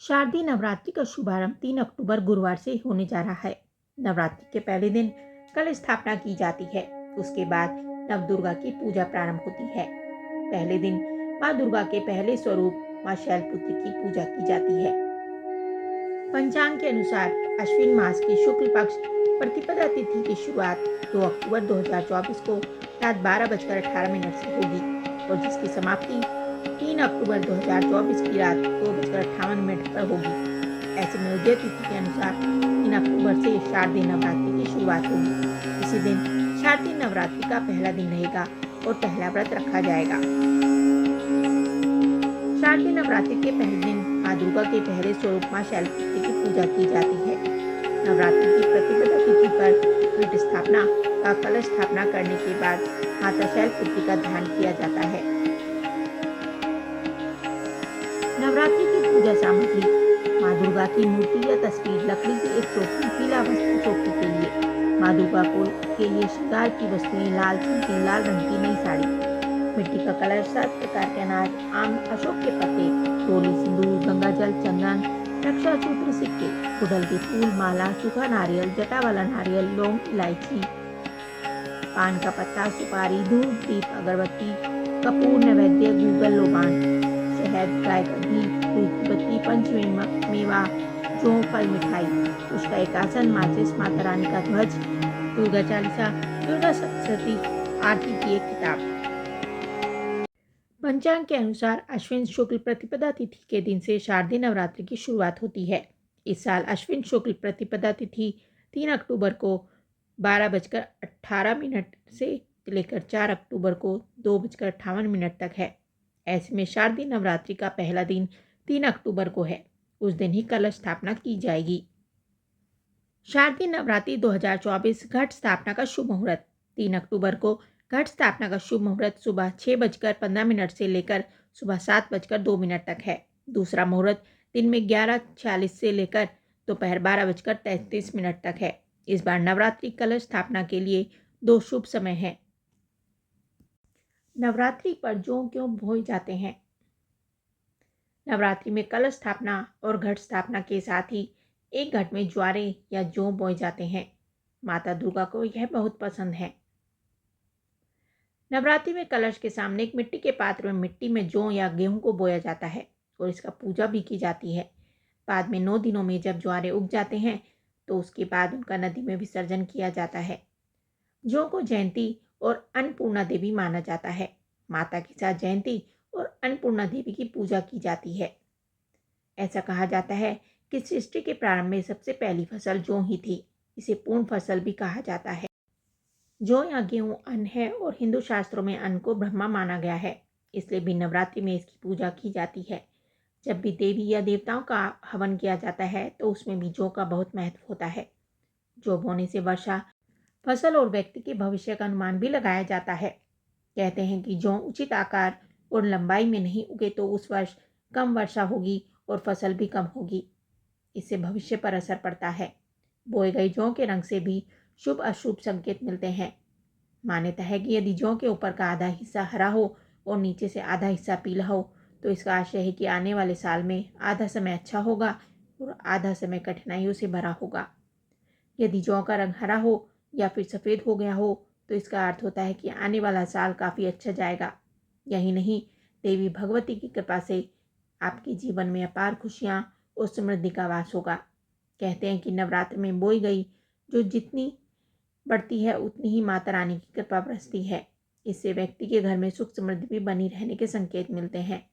शारदीय नवरात्रि का शुभारंभ 3 अक्टूबर गुरुवार से होने जा रहा है। नवरात्रि के पहले दिन कलश स्थापना की जाती है। उसके बाद नवदुर्गा की पूजा प्रारंभ होती है। पहले दिन मां दुर्गा के पहले स्वरूप मां शैलपुत्री की पूजा की जाती है। पंचांग के अनुसार अश्विन मास की शुक्ल पक्ष प्रतिपदा तिथि की शुरुआत 2 अक्टूबर 2024 को रात 12:18 से होगी और जिसकी समाप्ति 3 अक्टूबर 2024 की रात 2:58 पर होगी। ऐसे में उदय तिथि के अनुसार 3 अक्टूबर से शारदीय नवरात्रि की शुरुआत होगी। इसी दिन शारदीय नवरात्रि का पहला दिन रहेगा और पहला व्रत रखा जाएगा। शारदीय नवरात्रि के पहले दिन मां दुर्गा के पहले स्वरूप मां शैलपुत्री की पूजा की जाती है। नवरात्रि की प्रतिपदा तिथि पर घट स्थापना व कलश स्थापना करने के बाद माता शैलपुत्री का ध्यान किया जाता है। नवरात्रि की पूजा सामग्री मां दुर्गा की मूर्ति या तस्वीर, लकड़ी की एक चौकी, पीला वस्त्र चौकी के लिए मां दुर्गा के लिए श्रृंगार की वस्तुएं, लाल चुनरी, लाल रंग की नई साड़ी, मिट्टी का कलश, 7 प्रकार के अनाज, आम, अशोक के पत्ते, रोली, सिंदूर, गंगाजल, चंदन, रक्षा सूत्र, सिक्के, गुड़हल के फूल, माला, सूखा नारियल, जटा वाला नारियल, लौंग, इलायची, पान का पत्ता, सुपारी, धूप, दीप, अगरबत्ती, कपूर, नैवेद्य, गूगल, लोबान, शहद, गाय का घी, दूध की बत्ती, पंचमेवा, जौ, फल, मिठाई, उसका एक आसन, माचिस, माता रानी का ध्वज, दुर्गा चालीसा, दुर्गा सप्तशती, आरती की एक किताब। पंचांग के अनुसार अश्विन शुक्ल प्रतिपदा तिथि के दिन से शारदीय नवरात्रि की शुरुआत होती है। इस साल अश्विन शुक्ल प्रतिपदा तिथि 3 अक्टूबर को 12:18 से लेकर 4 अक्टूबर को 2:58 तक है। ऐसे में शारदीय नवरात्रि का पहला दिन 3 अक्टूबर को है। उस दिन ही कलश स्थापना की जाएगी। शारदीय नवरात्रि 2024 घट स्थापना का शुभ मुहूर्त 3 अक्टूबर को घट स्थापना का शुभ मुहूर्त सुबह 6:15 से लेकर सुबह 7:02 तक है। दूसरा मुहूर्त दिन में 11:46 से लेकर दोपहर 12:33 तक है। इस बार नवरात्रि कलश स्थापना के लिए 2 शुभ समय हैं। नवरात्रि पर जौ क्यों बोए जाते हैं? नवरात्रि में कलश स्थापना और घट स्थापना के साथ ही एक घट में ज्वारे या जौ बोए जाते हैं। माता दुर्गा को यह बहुत पसंद है। नवरात्रि में कलश के सामने एक मिट्टी के पात्र में मिट्टी में जौ या गेहूं को बोया जाता है और इसका पूजा भी की जाती है। बाद में 9 दिनों में जब ज्वारे उग जाते हैं तो उसके बाद उनका नदी में विसर्जन किया जाता है। जौ को जयंती और अन्नपूर्णा देवी माना जाता है। माता के साथ जयंती और अन्नपूर्णा देवी की पूजा की जाती है। ऐसा कहा जाता है कि सृष्टि के प्रारंभ में सबसे पहली फसल जौ ही थी। इसे पूर्ण फसल भी कहा जाता है। जौ या गेहूं अन्न है और हिंदू शास्त्रों में अन्न को ब्रह्मा माना गया है, इसलिए भी नवरात्रि में इसकी पूजा की जाती है। जब भी देवी या देवताओं का हवन किया जाता है तो उसमें भी जौ का बहुत महत्व होता है। जौ बोने से वर्षा, फसल और व्यक्ति के भविष्य का अनुमान भी लगाया जाता है। कहते हैं कि जौ उचित आकार और लंबाई में नहीं उगे तो उस वर्ष कम वर्षा होगी और फसल भी कम होगी। इससे भविष्य पर असर पड़ता है। बोए गए जौ के रंग से भी शुभ अशुभ संकेत मिलते हैं। मान्यता है कि यदि जौ के ऊपर का आधा हिस्सा हरा हो और नीचे से आधा हिस्सा पीला हो तो इसका आशय है कि आने वाले साल में आधा समय अच्छा होगा और आधा समय कठिनाइयों से भरा होगा। यदि जौ का रंग हरा हो या फिर सफ़ेद हो गया हो तो इसका अर्थ होता है कि आने वाला साल काफ़ी अच्छा जाएगा। यही नहीं, देवी भगवती की कृपा से आपके जीवन में अपार खुशियाँ और समृद्धि का वास होगा। कहते हैं कि नवरात्र में बोई गई जो जितनी बढ़ती है उतनी ही माता रानी की कृपा बरसती है। इससे व्यक्ति के घर में सुख समृद्धि भी बनी रहने के संकेत मिलते हैं।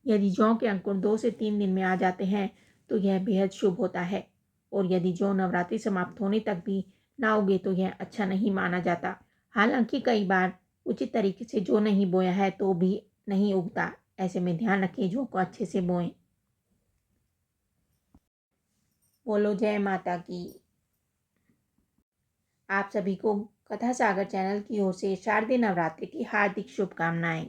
यदि जौ के अंकुर 2 से 3 दिन में आ जाते हैं तो यह बेहद शुभ होता है और यदि जौ नवरात्रि समाप्त होने तक भी ना उगे तो यह अच्छा नहीं माना जाता। हालांकि कई बार उचित तरीके से जौ नहीं बोया है तो भी नहीं उगता। ऐसे में ध्यान रखें, जौ को अच्छे से बोएं। बोलो जय माता की। आप सभी को कथा सागर चैनल की ओर से शारदीय नवरात्रि की हार्दिक शुभकामनाएं।